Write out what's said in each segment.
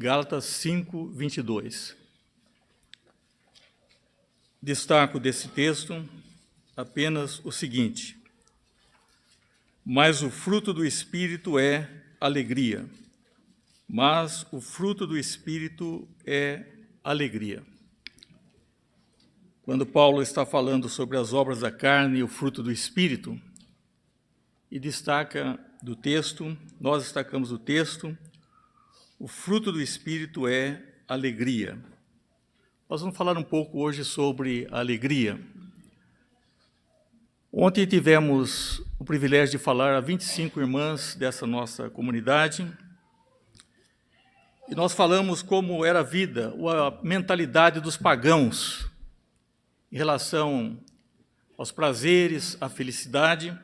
Gálatas 5, 22. Destaco desse texto apenas o seguinte: mas o fruto do Espírito é alegria. Mas o fruto do Espírito é alegria. Quando Paulo está falando sobre as obras da carne e o fruto do Espírito, e destaca do texto, nós destacamos do texto, o fruto do Espírito é alegria. Nós vamos falar um pouco hoje sobre a alegria. Ontem tivemos o privilégio de falar a 25 irmãs dessa nossa comunidade, e nós falamos como era a vida, a mentalidade dos pagãos em relação aos prazeres, à felicidade.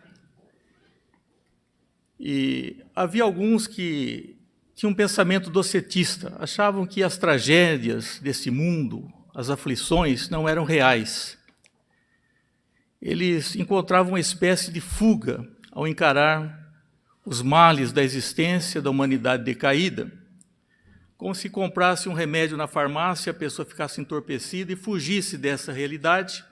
E havia alguns que tinham um pensamento docetista, achavam que as tragédias desse mundo, as aflições, não eram reais. Eles encontravam uma espécie de fuga ao encarar os males da existência da humanidade decaída, como se comprasse um remédio na farmácia, a pessoa ficasse entorpecida e fugisse dessa realidade.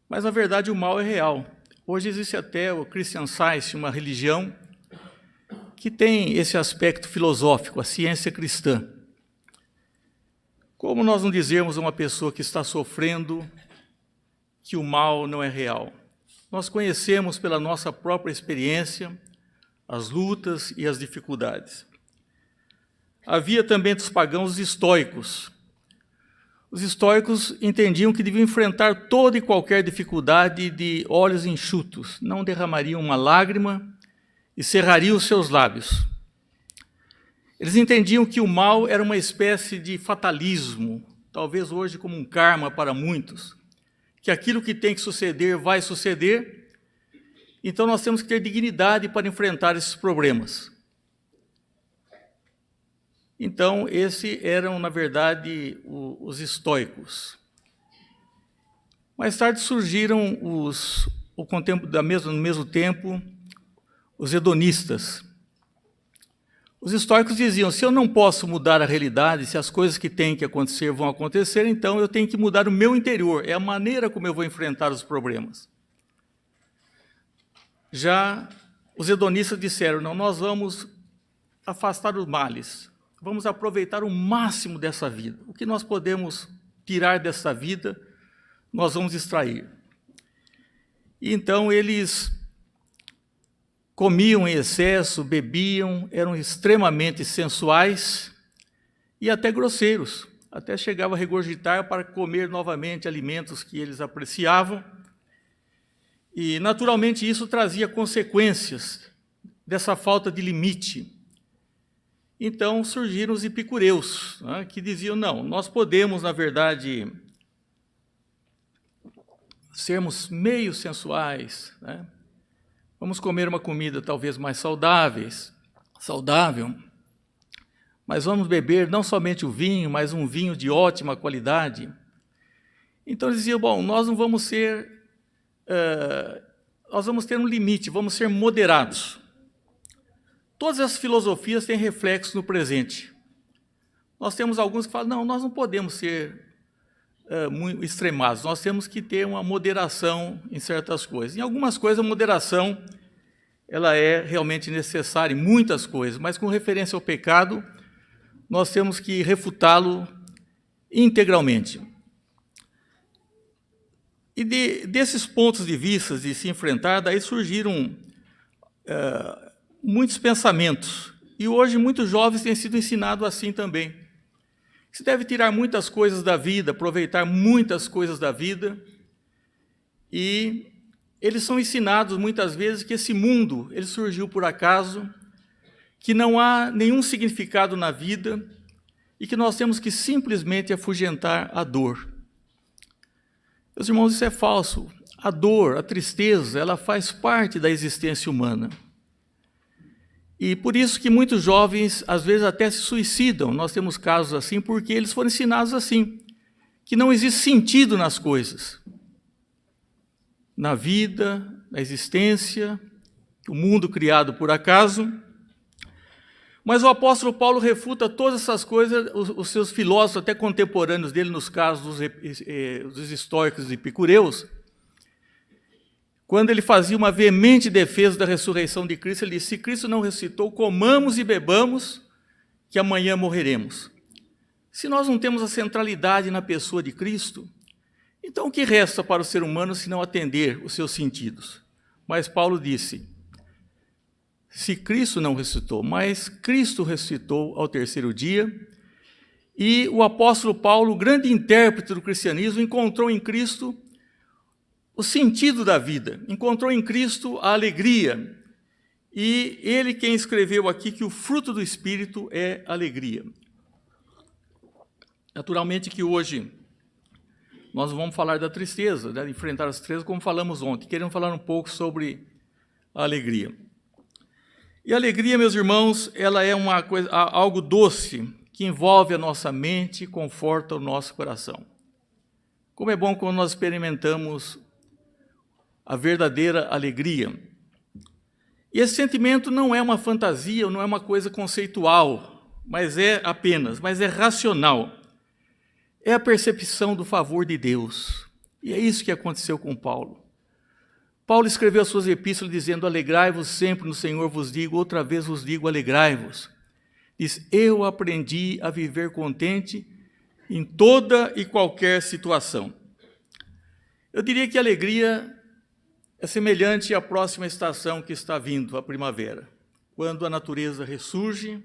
Mas, na verdade, o mal é real. Hoje existe até o Christian Science, uma religião que tem esse aspecto filosófico, a ciência cristã. Como nós não dizermos a uma pessoa que está sofrendo que o mal não é real? Nós conhecemos pela nossa própria experiência as lutas e as dificuldades. Havia também dos pagãos os estoicos. Os estoicos entendiam que deviam enfrentar toda e qualquer dificuldade de olhos enxutos, não derramariam uma lágrima e cerrariam os seus lábios. Eles entendiam que o mal era uma espécie de fatalismo, talvez hoje como um karma para muitos, que aquilo que tem que suceder vai suceder, então nós temos que ter dignidade para enfrentar esses problemas. Então, esses eram, na verdade, os estoicos. Mais tarde surgiram, no mesmo tempo, os hedonistas. Os estoicos diziam, se eu não posso mudar a realidade, se as coisas que têm que acontecer vão acontecer, então eu tenho que mudar o meu interior, é a maneira como eu vou enfrentar os problemas. Já os hedonistas disseram, não, nós vamos afastar os males, vamos aproveitar o máximo dessa vida. O que nós podemos tirar dessa vida, nós vamos extrair. E então eles comiam em excesso, bebiam, eram extremamente sensuais e até grosseiros. Até chegavam a regurgitar para comer novamente alimentos que eles apreciavam. E, naturalmente, isso trazia consequências dessa falta de limite. Então, surgiram os epicureus, né, que diziam, não, nós podemos, na verdade, sermos meio sensuais, né? Vamos comer uma comida talvez mais saudável, mas vamos beber não somente o vinho, mas um vinho de ótima qualidade. Então, eles diziam, bom, nós não vamos nós vamos ter um limite, vamos ser moderados. Todas as filosofias têm reflexo no presente. Nós temos alguns que falam, não, nós não podemos ser muito extremados, nós temos que ter uma moderação em certas coisas. Em algumas coisas, a moderação ela é realmente necessária, em muitas coisas, mas com referência ao pecado, nós temos que refutá-lo integralmente. E desses pontos de vista de se enfrentar, daí surgiram muitos pensamentos. E hoje muitos jovens têm sido ensinados assim também. Se deve tirar muitas coisas da vida, aproveitar muitas coisas da vida. E eles são ensinados muitas vezes que esse mundo ele surgiu por acaso, que não há nenhum significado na vida e que nós temos que simplesmente afugentar a dor. Meus irmãos, isso é falso. A dor, a tristeza, ela faz parte da existência humana. E por isso que muitos jovens, às vezes, até se suicidam. Nós temos casos assim, porque eles foram ensinados assim, que não existe sentido nas coisas. Na vida, na existência, o mundo criado por acaso. Mas o apóstolo Paulo refuta todas essas coisas, os seus filósofos, até contemporâneos dele, nos casos dos estoicos e epicureus, quando ele fazia uma veemente defesa da ressurreição de Cristo, ele disse: se Cristo não ressuscitou, comamos e bebamos, que amanhã morreremos. Se nós não temos a centralidade na pessoa de Cristo, então o que resta para o ser humano se não atender os seus sentidos? Mas Paulo disse: se Cristo não ressuscitou, mas Cristo ressuscitou ao terceiro dia, e o apóstolo Paulo, o grande intérprete do cristianismo, encontrou em Cristo o sentido da vida, encontrou em Cristo a alegria, e ele quem escreveu aqui que o fruto do Espírito é alegria. Naturalmente que hoje nós vamos falar da tristeza, de enfrentar as tristezas, como falamos ontem. Queremos falar um pouco sobre a alegria. E a alegria, meus irmãos, ela é uma coisa, algo doce, que envolve a nossa mente e conforta o nosso coração. Como é bom quando nós experimentamos a verdadeira alegria. E esse sentimento não é uma fantasia, não é uma coisa conceitual, mas é racional. É a percepção do favor de Deus. E é isso que aconteceu com Paulo. Paulo escreveu as suas epístolas dizendo: alegrai-vos sempre no Senhor, vos digo, outra vez vos digo, alegrai-vos. Diz: eu aprendi a viver contente em toda e qualquer situação. Eu diria que a alegria é semelhante à próxima estação que está vindo, a primavera, quando a natureza ressurge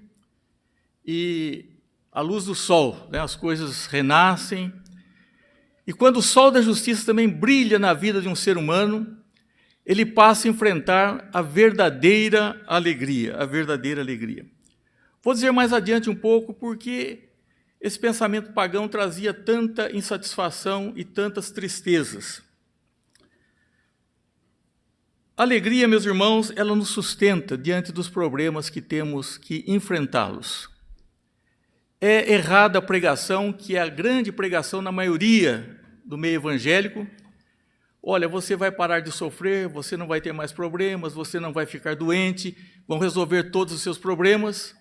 e à luz do sol, as coisas renascem, e quando o sol da justiça também brilha na vida de um ser humano, ele passa a enfrentar a verdadeira alegria, Vou dizer mais adiante um pouco porque esse pensamento pagão trazia tanta insatisfação e tantas tristezas. A alegria, meus irmãos, ela nos sustenta diante dos problemas que temos que enfrentá-los. É errada a pregação, que é a grande pregação na maioria do meio evangélico. Olha, você vai parar de sofrer, você não vai ter mais problemas, você não vai ficar doente, vão resolver todos os seus problemas.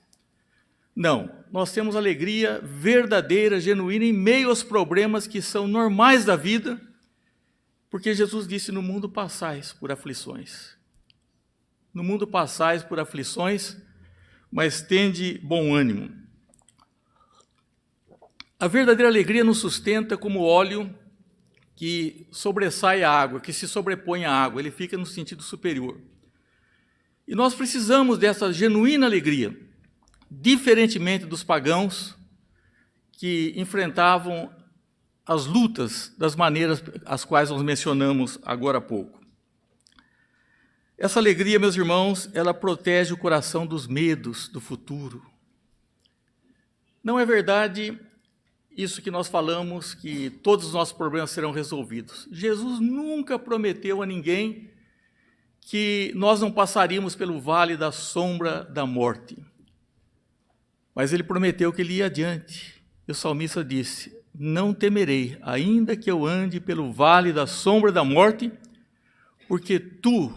Não, nós temos alegria verdadeira, genuína, em meio aos problemas que são normais da vida, porque Jesus disse: no mundo passais por aflições. No mundo passais por aflições, mas tende bom ânimo. A verdadeira alegria nos sustenta como óleo que sobressai a água, que se sobrepõe à água, ele fica no sentido superior. E nós precisamos dessa genuína alegria, diferentemente dos pagãos que enfrentavam as lutas das maneiras as quais nós mencionamos agora há pouco. Essa alegria, meus irmãos, ela protege o coração dos medos do futuro. Não é verdade isso que nós falamos, que todos os nossos problemas serão resolvidos. Jesus nunca prometeu a ninguém que nós não passaríamos pelo vale da sombra da morte. Mas ele prometeu que ele ia adiante. E o salmista disse: não temerei, ainda que eu ande pelo vale da sombra da morte, porque tu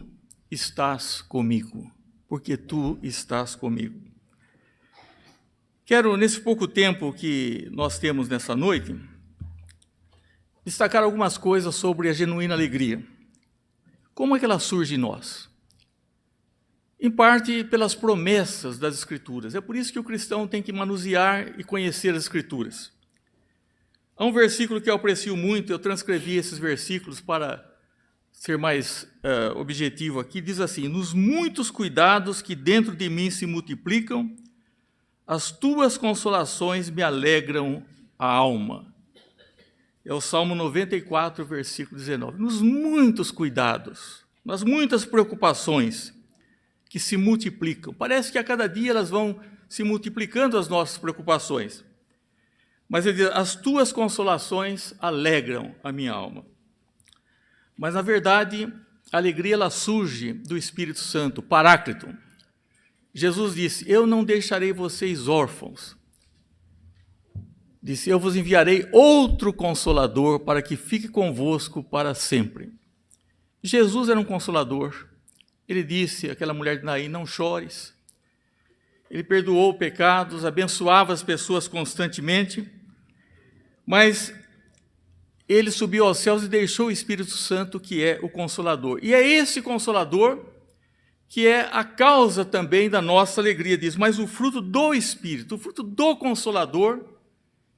estás comigo. Porque tu estás comigo. Quero, nesse pouco tempo que nós temos nessa noite, destacar algumas coisas sobre a genuína alegria. Como é que ela surge em nós? Em parte pelas promessas das Escrituras. É por isso que o cristão tem que manusear e conhecer as Escrituras. Há um versículo que eu aprecio muito, eu transcrevi esses versículos para ser mais objetivo aqui, diz assim: nos muitos cuidados que dentro de mim se multiplicam, as tuas consolações me alegram a alma. É o Salmo 94, versículo 19. Nos muitos cuidados, nas muitas preocupações que se multiplicam. Parece que a cada dia elas vão se multiplicando, as nossas preocupações. Mas ele diz: as tuas consolações alegram a minha alma. Mas, na verdade, a alegria ela surge do Espírito Santo, Paráclito. Jesus disse: eu não deixarei vocês órfãos. Disse: eu vos enviarei outro Consolador para que fique convosco para sempre. Jesus era um Consolador. Ele disse àquela mulher de Naim: não chores. ele perdoou pecados, abençoava as pessoas constantemente, mas ele subiu aos céus e deixou o Espírito Santo, que é o Consolador. E é esse Consolador que é a causa também da nossa alegria, diz, mas o fruto do Espírito, o fruto do Consolador,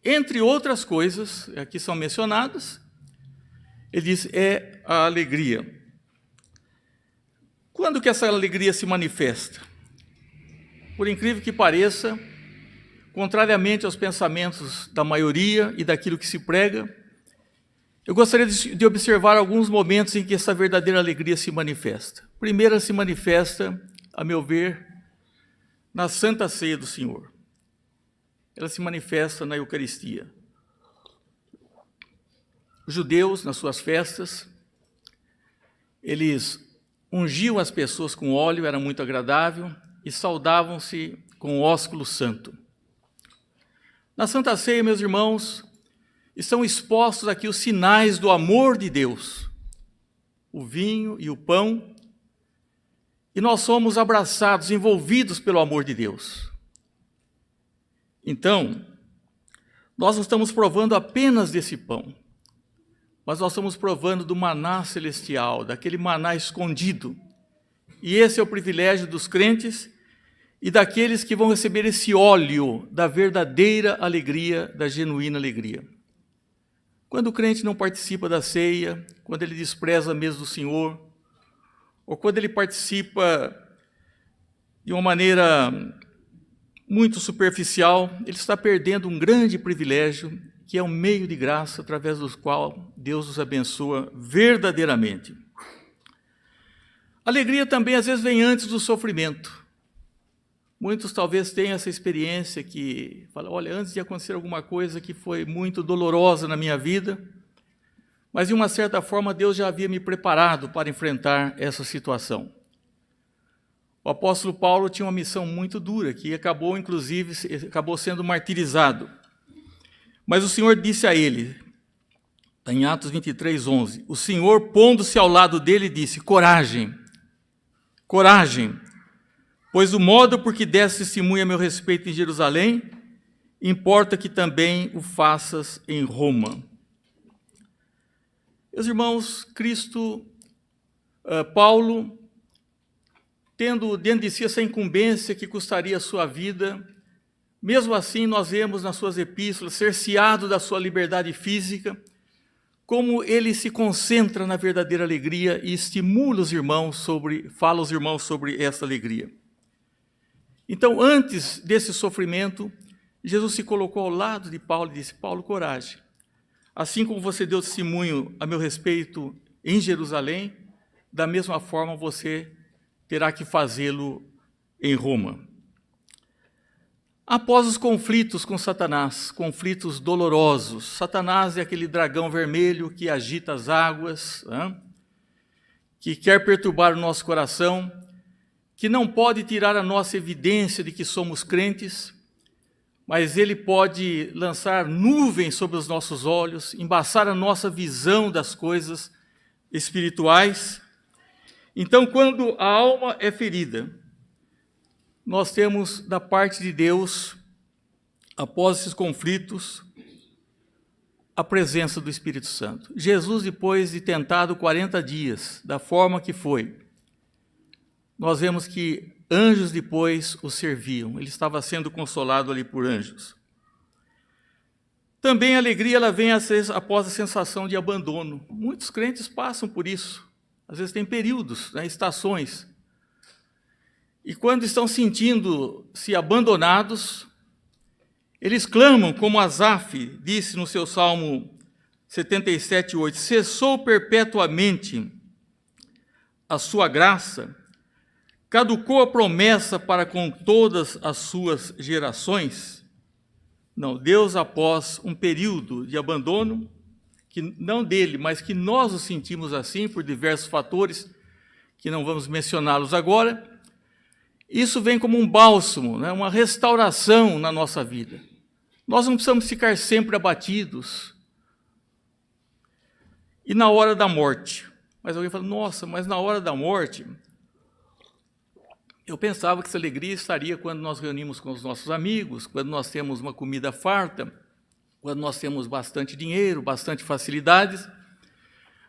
entre outras coisas, aqui são mencionadas, ele diz, é a alegria. Quando que essa alegria se manifesta? Por incrível que pareça, contrariamente aos pensamentos da maioria e daquilo que se prega, eu gostaria de observar alguns momentos em que essa verdadeira alegria se manifesta. Primeiro, ela se manifesta, a meu ver, na Santa Ceia do Senhor. Ela se manifesta na Eucaristia. Os judeus, nas suas festas, eles ungiam as pessoas com óleo, era muito agradável, e saudavam-se com o ósculo santo. Na Santa Ceia, meus irmãos, estão expostos aqui os sinais do amor de Deus, o vinho e o pão, e nós somos abraçados, envolvidos pelo amor de Deus. Então, nós não estamos provando apenas desse pão, mas nós estamos provando do maná celestial, daquele maná escondido. E esse é o privilégio dos crentes e daqueles que vão receber esse óleo da verdadeira alegria, da genuína alegria. Quando o crente não participa da ceia, quando ele despreza a mesa do Senhor, ou quando ele participa de uma maneira muito superficial, ele está perdendo um grande privilégio, que é um meio de graça através do qual Deus nos abençoa verdadeiramente. A alegria também às vezes vem antes do sofrimento. Muitos talvez tenham essa experiência que falam, olha, antes de acontecer alguma coisa que foi muito dolorosa na minha vida, mas de uma certa forma Deus já havia me preparado para enfrentar essa situação. O apóstolo Paulo tinha uma missão muito dura, que acabou sendo martirizado. Mas o Senhor disse a ele, em Atos 23:11, o Senhor, pondo-se ao lado dele, disse, coragem, coragem, pois o modo por que deste testemunho a meu respeito em Jerusalém, importa que também o faças em Roma. Meus irmãos, Paulo, tendo dentro de si essa incumbência que custaria a sua vida, mesmo assim nós vemos nas suas epístolas, cerceado da sua liberdade física, como ele se concentra na verdadeira alegria e estimula os irmãos fala aos irmãos sobre essa alegria. Então, antes desse sofrimento, Jesus se colocou ao lado de Paulo e disse, Paulo, coragem. Assim como você deu testemunho a meu respeito em Jerusalém, da mesma forma você terá que fazê-lo em Roma. Após os conflitos com Satanás, conflitos dolorosos, Satanás é aquele dragão vermelho que agita as águas, que quer perturbar o nosso coração, que não pode tirar a nossa evidência de que somos crentes, mas ele pode lançar nuvens sobre os nossos olhos, embaçar a nossa visão das coisas espirituais. Então, quando a alma é ferida, nós temos da parte de Deus, após esses conflitos, a presença do Espírito Santo. Jesus, depois de tentado 40 dias, da forma que foi, nós vemos que anjos depois o serviam, ele estava sendo consolado ali por anjos. Também a alegria ela vem após a sensação de abandono. Muitos crentes passam por isso, às vezes tem períodos, estações. E quando estão sentindo-se abandonados, eles clamam, como Asaf disse no seu Salmo 77:8, cessou perpetuamente a sua graça, caducou a promessa para com todas as suas gerações. Não, Deus, após um período de abandono, que não dele, mas que nós o sentimos assim por diversos fatores, que não vamos mencioná-los agora, isso vem como um bálsamo, uma restauração na nossa vida. Nós não precisamos ficar sempre abatidos. E na hora da morte? Mas alguém fala, nossa, mas na hora da morte, Eu pensava que essa alegria estaria quando nós reunimos com os nossos amigos, quando nós temos uma comida farta, quando nós temos bastante dinheiro, bastante facilidades,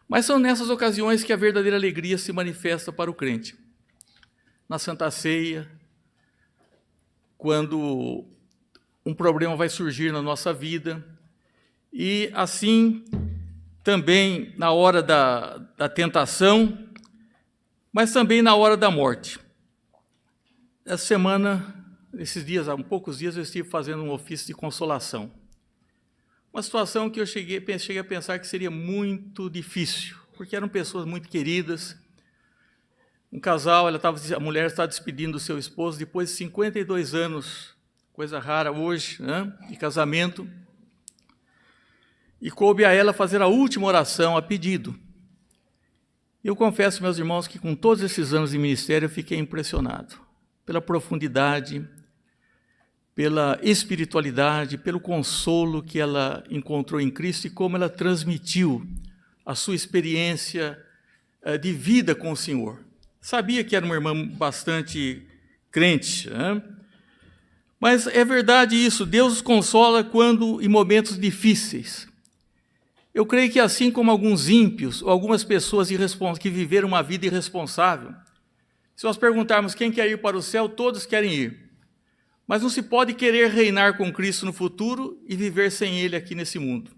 mas são nessas ocasiões que a verdadeira alegria se manifesta para o crente. Na Santa Ceia, quando um problema vai surgir na nossa vida, e assim também na hora da tentação, mas também na hora da morte. Essa semana, esses dias, há poucos dias, eu estive fazendo um ofício de consolação. Uma situação que eu cheguei a pensar que seria muito difícil, porque eram pessoas muito queridas. Um casal, a mulher estava despedindo do seu esposo depois de 52 anos, coisa rara hoje, né, de casamento. E coube a ela fazer a última oração a pedido. Eu confesso, meus irmãos, que com todos esses anos de ministério eu fiquei impressionado pela profundidade, pela espiritualidade, pelo consolo que ela encontrou em Cristo e como ela transmitiu a sua experiência de vida com o Senhor. Sabia que era uma irmã bastante crente, né? Mas é verdade isso, Deus nos consola quando em momentos difíceis. Eu creio que assim como alguns ímpios ou algumas pessoas que viveram uma vida irresponsável, se nós perguntarmos quem quer ir para o céu, todos querem ir. Mas não se pode querer reinar com Cristo no futuro e viver sem Ele aqui nesse mundo.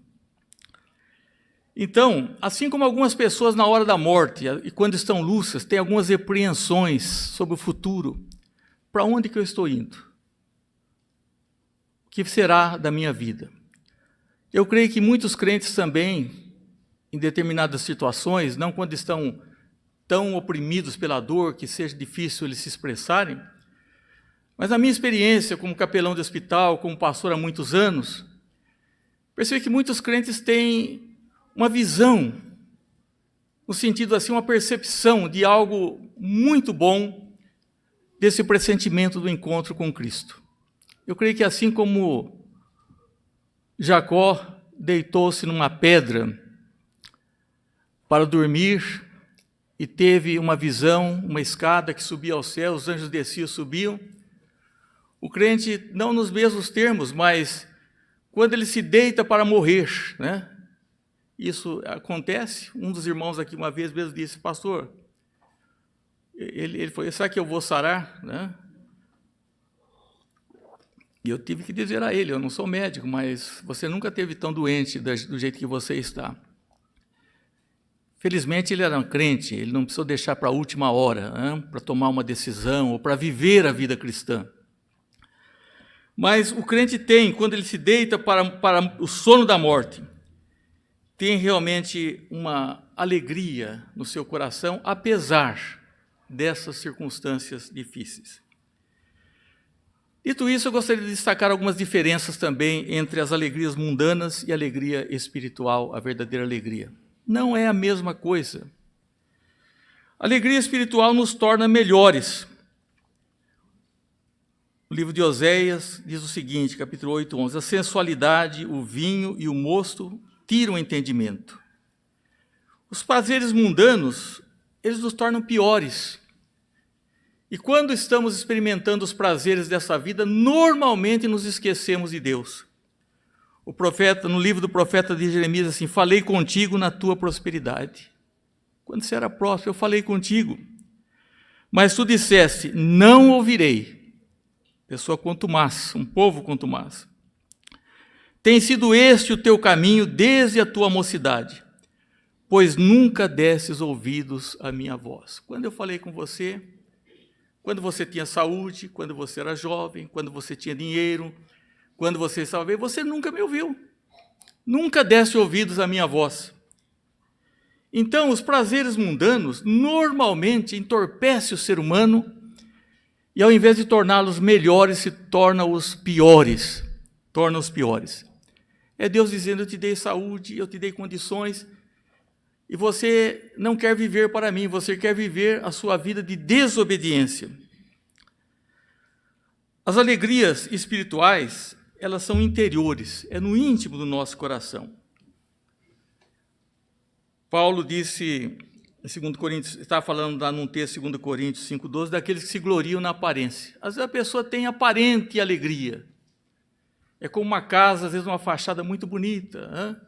Então, assim como algumas pessoas na hora da morte, e quando estão lúcidas, têm algumas repreensões sobre o futuro, para onde que eu estou indo? O que será da minha vida? Eu creio que muitos crentes também, em determinadas situações, não quando estão tão oprimidos pela dor que seja difícil eles se expressarem, mas na minha experiência como capelão de hospital, como pastor há muitos anos, percebi que muitos crentes têm uma visão, no sentido assim, uma percepção de algo muito bom desse pressentimento do encontro com Cristo. Eu creio que assim como Jacó deitou-se numa pedra para dormir e teve uma visão, uma escada que subia ao céu, os anjos desciam e subiam. O crente, não nos mesmos termos, mas quando ele se deita para morrer, né? Isso acontece. Um dos irmãos aqui uma vez mesmo disse, pastor, ele falou, será que eu vou sarar? Né? E eu tive que dizer a ele, eu não sou médico, mas você nunca esteve tão doente do jeito que você está. Felizmente ele era um crente, ele não precisou deixar para a última hora, né, para tomar uma decisão ou para viver a vida cristã. Mas o crente tem, quando ele se deita para o sono da morte, tem realmente uma alegria no seu coração, apesar dessas circunstâncias difíceis. Dito isso, eu gostaria de destacar algumas diferenças também entre as alegrias mundanas e a alegria espiritual, a verdadeira alegria. Não é a mesma coisa. A alegria espiritual nos torna melhores. O livro de Oséias diz o seguinte, capítulo 8, 11, a sensualidade, o vinho e o mosto tiram o entendimento. Os prazeres mundanos, eles nos tornam piores. E quando estamos experimentando os prazeres dessa vida, normalmente nos esquecemos de Deus. O profeta, no livro do profeta de Jeremias, assim, falei contigo na tua prosperidade. Quando você era próspero, eu falei contigo. Mas tu disseste, não ouvirei. Pessoa contumaz, um povo contumaz. Tem sido este o teu caminho desde a tua mocidade, pois nunca desses ouvidos à minha voz. Quando eu falei com você, quando você tinha saúde, quando você era jovem, quando você tinha dinheiro, quando você estava bem, você nunca me ouviu. Nunca desse ouvidos à minha voz. Então, os prazeres mundanos normalmente entorpecem o ser humano e, ao invés de torná-los melhores, se torna-os piores. Torna-os piores. É Deus dizendo, eu te dei saúde, eu te dei condições, e você não quer viver para mim, você quer viver a sua vida de desobediência. As alegrias espirituais, elas são interiores, é no íntimo do nosso coração. Paulo disse em 2 Coríntios, está falando lá num texto, 2 Coríntios 5,12, daqueles que se gloriam na aparência. Às vezes a pessoa tem aparente alegria. É como uma casa, às vezes uma fachada muito bonita,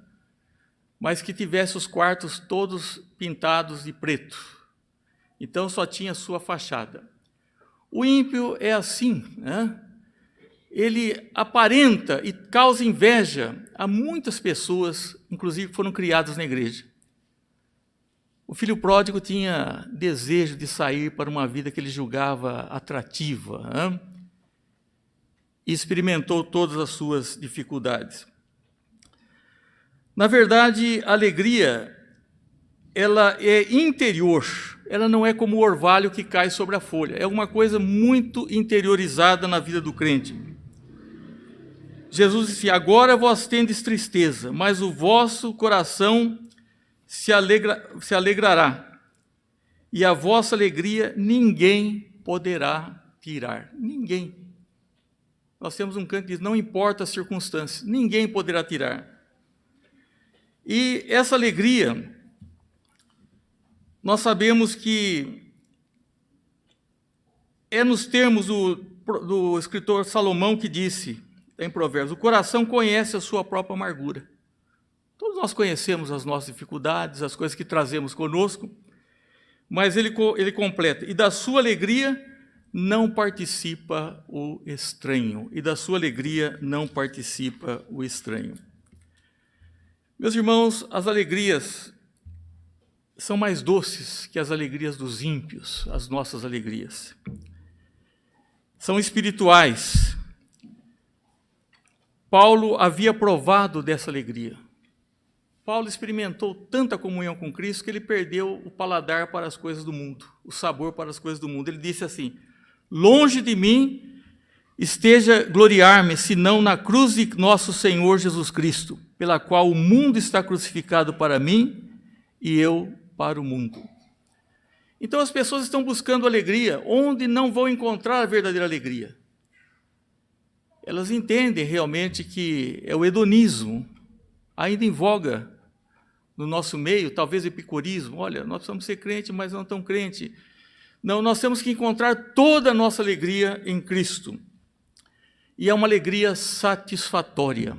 mas que tivesse os quartos todos pintados de preto. Então só tinha sua fachada. O ímpio é assim, ele aparenta e causa inveja a muitas pessoas, inclusive que foram criadas na igreja. O filho pródigo tinha desejo de sair para uma vida que ele julgava atrativa, e experimentou todas as suas dificuldades. Na verdade, a alegria, ela é interior, ela não é como o orvalho que cai sobre a folha, é uma coisa muito interiorizada na vida do crente. Jesus disse: agora vós tendes tristeza, mas o vosso coração se alegrará, e a vossa alegria ninguém poderá tirar. Ninguém. Nós temos um canto que diz: não importa as circunstâncias, ninguém poderá tirar. E essa alegria, nós sabemos que é nos termos do escritor Salomão que disse, em Provérbios: o coração conhece a sua própria amargura. Todos nós conhecemos as nossas dificuldades, as coisas que trazemos conosco, mas ele completa: e da sua alegria não participa o estranho. E da sua alegria não participa o estranho. Meus irmãos, as alegrias são mais doces que as alegrias dos ímpios, as nossas alegrias. São espirituais. Paulo havia provado dessa alegria. Paulo experimentou tanta comunhão com Cristo que ele perdeu o paladar para as coisas do mundo, o sabor para as coisas do mundo. Ele disse assim: longe de mim esteja gloriar-me, senão na cruz de nosso Senhor Jesus Cristo, pela qual o mundo está crucificado para mim e eu para o mundo. Então as pessoas estão buscando alegria onde não vão encontrar a verdadeira alegria. Elas entendem realmente que é o hedonismo, ainda em voga no nosso meio, talvez epicurismo. Olha, nós precisamos ser crente, mas não tão crente. Não, nós temos que encontrar toda a nossa alegria em Cristo. E é uma alegria satisfatória.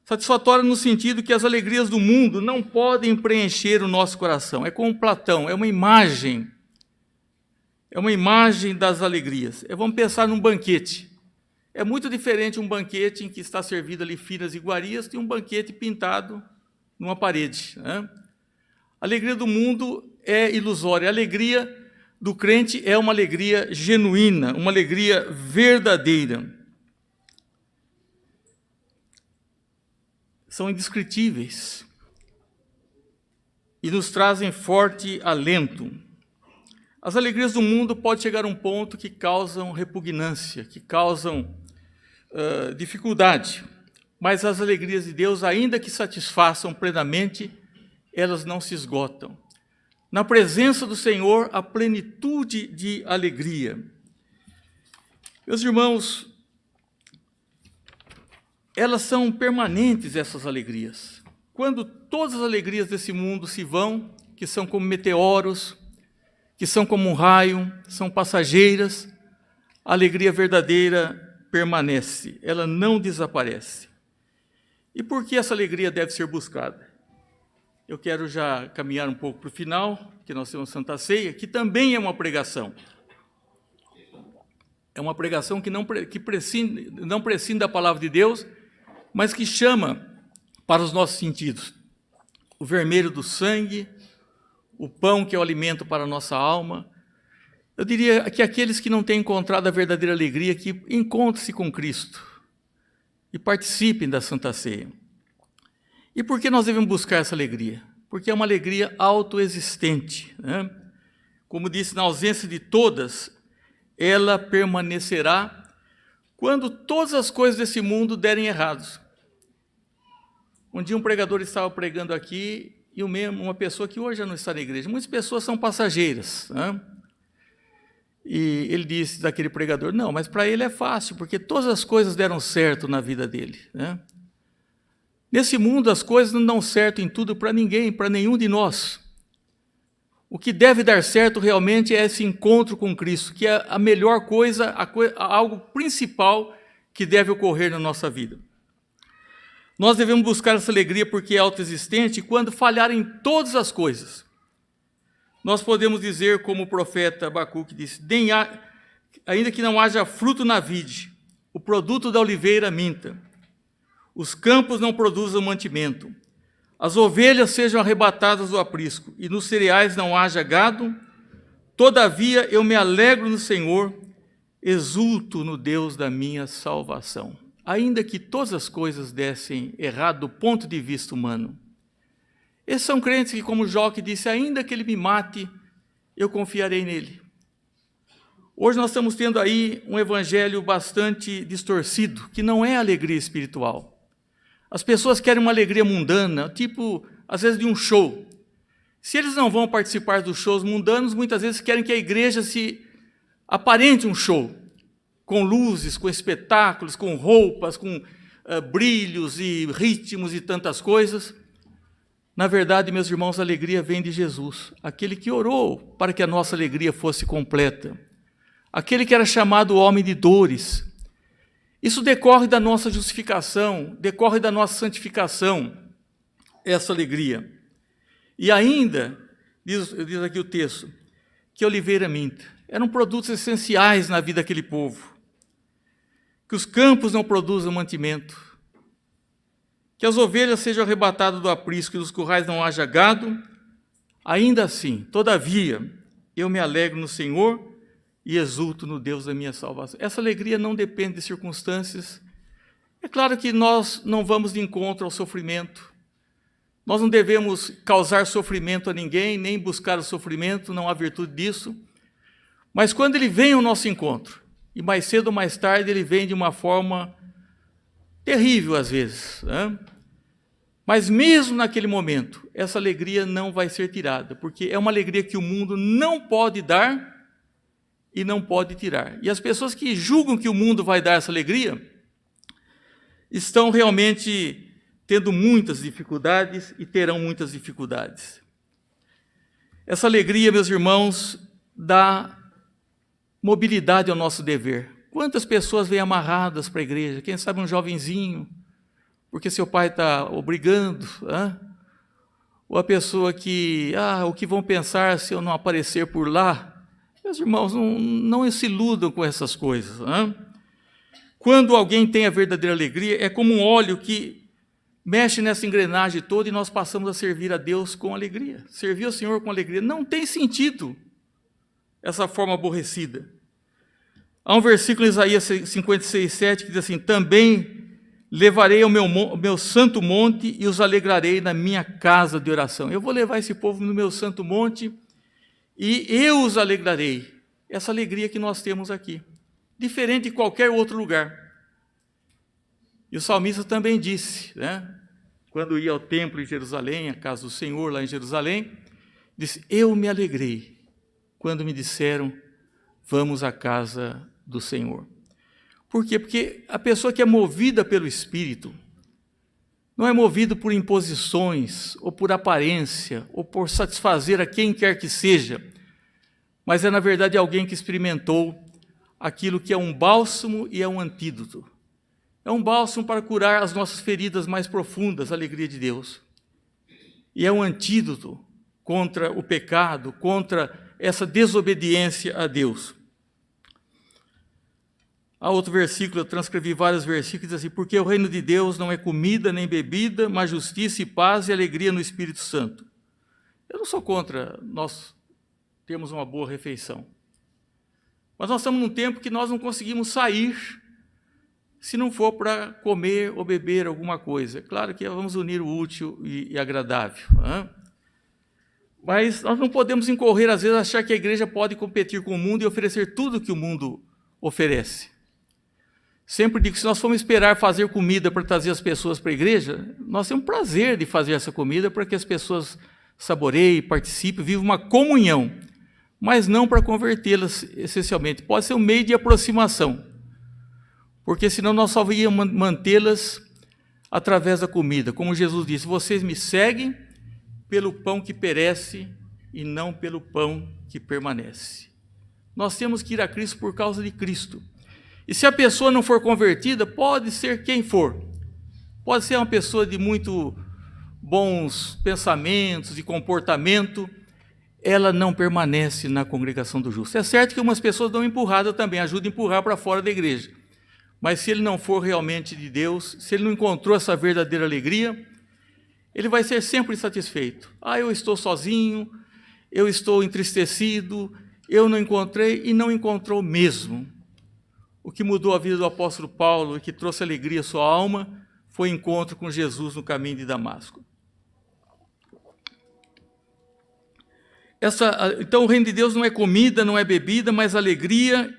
Satisfatória no sentido que as alegrias do mundo não podem preencher o nosso coração. É como Platão, é uma imagem das alegrias. Vamos pensar num banquete. É muito diferente um banquete em que está servido ali finas iguarias de um banquete pintado numa parede. A alegria do mundo é ilusória. A alegria do crente é uma alegria genuína, uma alegria verdadeira. São indescritíveis e nos trazem forte alento. As alegrias do mundo podem chegar a um ponto que causam repugnância, que causam dificuldade, mas as alegrias de Deus, ainda que satisfaçam plenamente, elas não se esgotam. Na presença do Senhor, a plenitude de alegria. Meus irmãos, elas são permanentes, essas alegrias. Quando todas as alegrias desse mundo se vão, que são como meteoros, que são como um raio, são passageiras, a alegria verdadeira permanece, ela não desaparece. E por que essa alegria deve ser buscada? Eu quero já caminhar um pouco para o final, que nós temos Santa Ceia, que também é uma pregação. É uma pregação que não prescinde da palavra de Deus, mas que chama para os nossos sentidos. O vermelho do sangue, o pão que é o alimento para a nossa alma. Eu diria que aqueles que não têm encontrado a verdadeira alegria, que encontrem-se com Cristo e participem da Santa Ceia. E por que nós devemos buscar essa alegria? Porque é uma alegria autoexistente. Como disse, na ausência de todas, ela permanecerá quando todas as coisas desse mundo derem errados. Um dia um pregador estava pregando aqui, e uma pessoa que hoje já não está na igreja. Muitas pessoas são passageiras. E ele disse daquele pregador: não, mas para ele é fácil, porque todas as coisas deram certo na vida dele. Nesse mundo as coisas não dão certo em tudo para ninguém, para nenhum de nós. O que deve dar certo realmente é esse encontro com Cristo, que é a melhor coisa, algo principal que deve ocorrer na nossa vida. Nós devemos buscar essa alegria porque é autoexistente quando falharem todas as coisas. Nós podemos dizer, como o profeta Abacuque disse, ainda que não haja fruto na vide, o produto da oliveira minta, os campos não produzam mantimento, as ovelhas sejam arrebatadas do aprisco, e nos cereais não haja gado, todavia eu me alegro no Senhor, exulto no Deus da minha salvação. Ainda que todas as coisas dessem errado do ponto de vista humano. Esses são crentes que, como Jó que disse, ainda que ele me mate, eu confiarei nele. Hoje nós estamos tendo aí um evangelho bastante distorcido, que não é alegria espiritual. As pessoas querem uma alegria mundana, tipo, às vezes, de um show. Se eles não vão participar dos shows mundanos, muitas vezes querem que a igreja se aparente um show, com luzes, com espetáculos, com roupas, com brilhos e ritmos e tantas coisas. Na verdade, meus irmãos, a alegria vem de Jesus, aquele que orou para que a nossa alegria fosse completa, aquele que era chamado homem de dores. Isso decorre da nossa justificação, decorre da nossa santificação, essa alegria. E ainda, diz aqui o texto, que a oliveira minta. Eram produtos essenciais na vida daquele povo. Que os campos não produzam mantimento. Que as ovelhas sejam arrebatadas do aprisco, que nos currais não haja gado. Ainda assim, todavia, eu me alegro no Senhor e exulto no Deus da minha salvação. Essa alegria não depende de circunstâncias. É claro que nós não vamos de encontro ao sofrimento. Nós não devemos causar sofrimento a ninguém, nem buscar o sofrimento, não há virtude disso. Mas quando ele vem ao nosso encontro, e mais cedo ou mais tarde ele vem de uma forma terrível às vezes, né? Mas mesmo naquele momento, essa alegria não vai ser tirada, porque é uma alegria que o mundo não pode dar e não pode tirar. E as pessoas que julgam que o mundo vai dar essa alegria, estão realmente tendo muitas dificuldades e terão muitas dificuldades. Essa alegria, meus irmãos, dá mobilidade ao nosso dever. Quantas pessoas vêm amarradas para a igreja? Quem sabe um jovenzinho, porque seu pai está obrigando, hein? Ou a pessoa que, o que vão pensar se eu não aparecer por lá? Meus irmãos, não se iludam com essas coisas. Hein? Quando alguém tem a verdadeira alegria, é como um óleo que mexe nessa engrenagem toda e nós passamos a servir a Deus com alegria. Servir ao Senhor com alegria. Não tem sentido essa forma aborrecida. Há um versículo em Isaías 56:7 que diz assim, também levarei ao meu santo monte e os alegrarei na minha casa de oração. Eu vou levar esse povo no meu santo monte e eu os alegrarei. Essa alegria que nós temos aqui, diferente de qualquer outro lugar. E o salmista também disse, né, quando ia ao templo em Jerusalém, a casa do Senhor lá em Jerusalém, disse, eu me alegrei quando me disseram, vamos à casa do Senhor. Por quê? Porque a pessoa que é movida pelo Espírito, não é movido por imposições, ou por aparência, ou por satisfazer a quem quer que seja, mas é, na verdade, alguém que experimentou aquilo que é um bálsamo e é um antídoto. É um bálsamo para curar as nossas feridas mais profundas, a alegria de Deus. E é um antídoto contra o pecado, contra essa desobediência a Deus. Há outro versículo, eu transcrevi vários versículos, diz assim, porque o reino de Deus não é comida nem bebida, mas justiça e paz e alegria no Espírito Santo. Eu não sou contra nós termos uma boa refeição. Mas nós estamos num tempo que nós não conseguimos sair se não for para comer ou beber alguma coisa. É claro que vamos unir o útil e agradável. Né? Mas nós não podemos incorrer, às vezes, a achar que a igreja pode competir com o mundo e oferecer tudo que o mundo oferece. Sempre digo que se nós formos esperar fazer comida para trazer as pessoas para a igreja, nós temos prazer de fazer essa comida para que as pessoas saboreiem, participem, vivam uma comunhão, mas não para convertê-las essencialmente. Pode ser um meio de aproximação, porque senão nós só íamos mantê-las através da comida. Como Jesus disse, vocês me seguem pelo pão que perece e não pelo pão que permanece. Nós temos que ir a Cristo por causa de Cristo. E se a pessoa não for convertida, pode ser quem for. Pode ser uma pessoa de muito bons pensamentos, de comportamento, ela não permanece na congregação do justo. É certo que umas pessoas dão empurrada também, ajudam a empurrar para fora da igreja. Mas se ele não for realmente de Deus, se ele não encontrou essa verdadeira alegria, ele vai ser sempre insatisfeito. Eu estou sozinho, eu estou entristecido, eu não encontrei, e não encontrou mesmo. O que mudou a vida do apóstolo Paulo e que trouxe alegria à sua alma foi o encontro com Jesus no caminho de Damasco. Então o reino de Deus não é comida, não é bebida, mas alegria,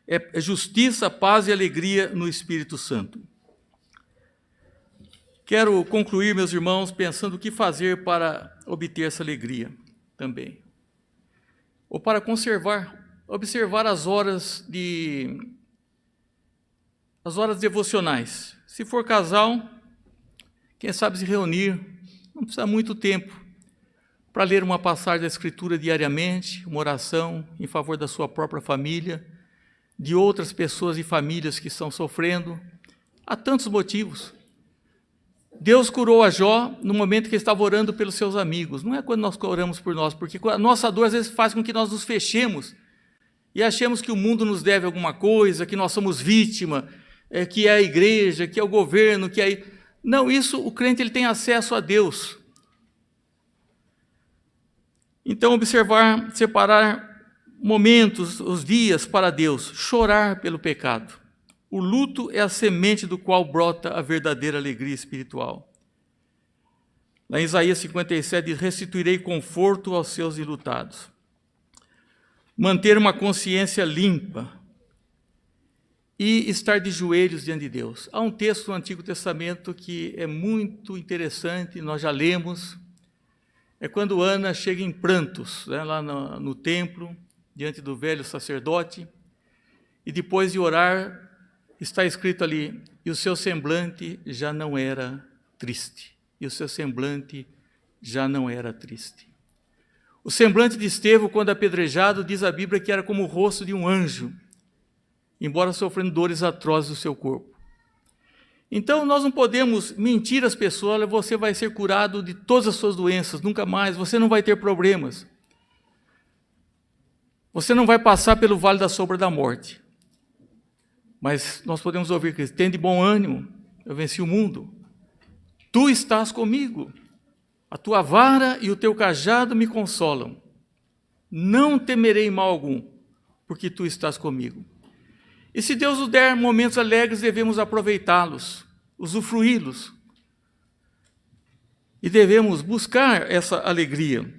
é justiça, paz e alegria no Espírito Santo. Quero concluir, meus irmãos, pensando o que fazer para obter essa alegria também. Ou para observar as horas devocionais. Se for casal, quem sabe se reunir, não precisa muito tempo, para ler uma passagem da Escritura diariamente, uma oração em favor da sua própria família, de outras pessoas e famílias que estão sofrendo. Há tantos motivos. Deus curou a Jó no momento que ele estava orando pelos seus amigos. Não é quando nós oramos por nós, porque a nossa dor às vezes faz com que nós nos fechemos e achemos que o mundo nos deve alguma coisa, que nós somos vítima, que é a igreja, que é o governo, que é... Não, isso, o crente ele tem acesso a Deus. Então, separar momentos, os dias para Deus, chorar pelo pecado. O luto é a semente do qual brota a verdadeira alegria espiritual. Lá em Isaías 57, diz, restituirei conforto aos seus enlutados. Manter uma consciência limpa e estar de joelhos diante de Deus. Há um texto no Antigo Testamento que é muito interessante, nós já lemos. É quando Ana chega em prantos, lá no templo, diante do velho sacerdote, e depois de orar, está escrito ali, e o seu semblante já não era triste. E o seu semblante já não era triste. O semblante de Estevão, quando apedrejado, diz a Bíblia que era como o rosto de um anjo, embora sofrendo dores atrozes do seu corpo. Então, nós não podemos mentir às pessoas, olha, você vai ser curado de todas as suas doenças, nunca mais, você não vai ter problemas. Você não vai passar pelo vale da sombra da morte. Mas nós podemos ouvir que tem de bom ânimo, eu venci o mundo. Tu estás comigo, a tua vara e o teu cajado me consolam. Não temerei mal algum, porque tu estás comigo. E se Deus nos der momentos alegres, devemos aproveitá-los, usufruí-los. E devemos buscar essa alegria.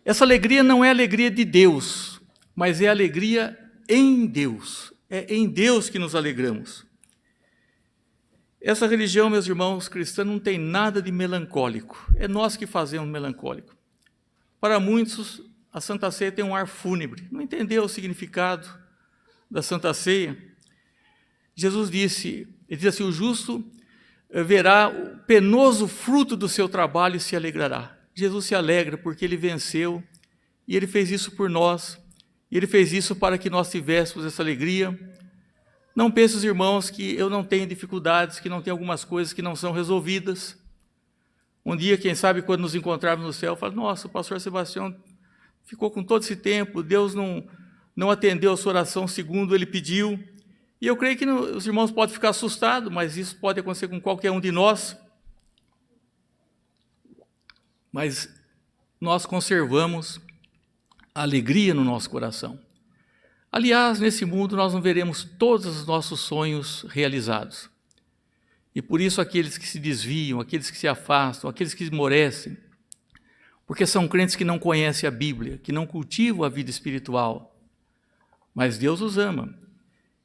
Essa alegria não é a alegria de Deus, mas é a alegria em Deus. É em Deus que nos alegramos. Essa religião, meus irmãos, cristã não tem nada de melancólico. É nós que fazemos melancólico. Para muitos, a Santa Ceia tem um ar fúnebre. Não entendeu o significado da Santa Ceia. Jesus disse, ele diz assim, o justo verá o penoso fruto do seu trabalho e se alegrará. Jesus se alegra porque ele venceu e ele fez isso por nós. E ele fez isso para que nós tivéssemos essa alegria. Não pense, os irmãos, que eu não tenho dificuldades, que não tem algumas coisas que não são resolvidas. Um dia, quem sabe, quando nos encontrarmos no céu, fala, nossa, o pastor Sebastião ficou com todo esse tempo, Deus não atendeu a sua oração segundo ele pediu. E eu creio que os irmãos podem ficar assustados, mas isso pode acontecer com qualquer um de nós. Mas nós conservamos a alegria no nosso coração. Aliás, nesse mundo nós não veremos todos os nossos sonhos realizados. E por isso aqueles que se desviam, aqueles que se afastam, aqueles que esmorecem, porque são crentes que não conhecem a Bíblia, que não cultivam a vida espiritual. Mas Deus os ama.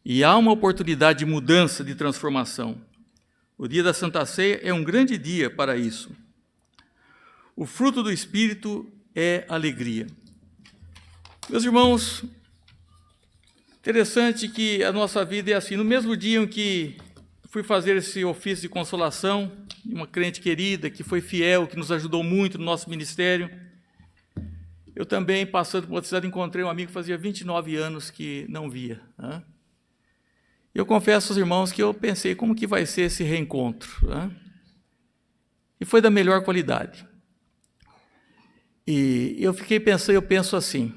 E há uma oportunidade de mudança, de transformação. O dia da Santa Ceia é um grande dia para isso. O fruto do Espírito é alegria. Meus irmãos, interessante que a nossa vida é assim. No mesmo dia em que fui fazer esse ofício de consolação, de uma crente querida, que foi fiel, que nos ajudou muito no nosso ministério, Eu também, passando por outra cidade, encontrei um amigo que fazia 29 anos que não via. Né? Eu confesso aos irmãos que eu pensei, como que vai ser esse reencontro? Né? E foi da melhor qualidade. E eu fiquei pensando, eu penso assim,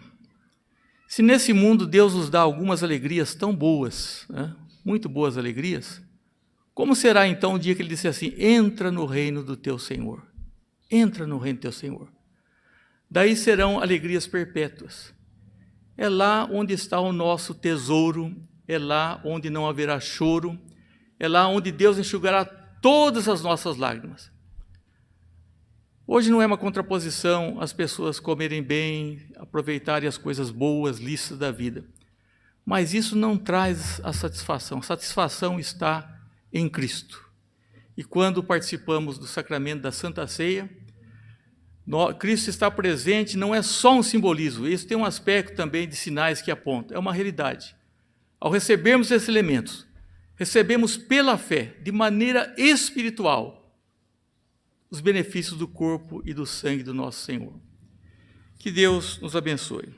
se nesse mundo Deus nos dá algumas alegrias tão boas, né? Muito boas alegrias, como será então o dia que ele disse assim, entra no reino do teu Senhor, entra no reino do teu Senhor. Daí serão alegrias perpétuas. É lá onde está o nosso tesouro, é lá onde não haverá choro, é lá onde Deus enxugará todas as nossas lágrimas. Hoje não é uma contraposição as pessoas comerem bem, aproveitarem as coisas boas, lícitas da vida. Mas isso não traz a satisfação. A satisfação está em Cristo. E quando participamos do sacramento da Santa Ceia, Cristo está presente, não é só um simbolismo, isso tem um aspecto também de sinais que apontam, é uma realidade. Ao recebermos esses elementos, recebemos pela fé, de maneira espiritual, os benefícios do corpo e do sangue do nosso Senhor. Que Deus nos abençoe.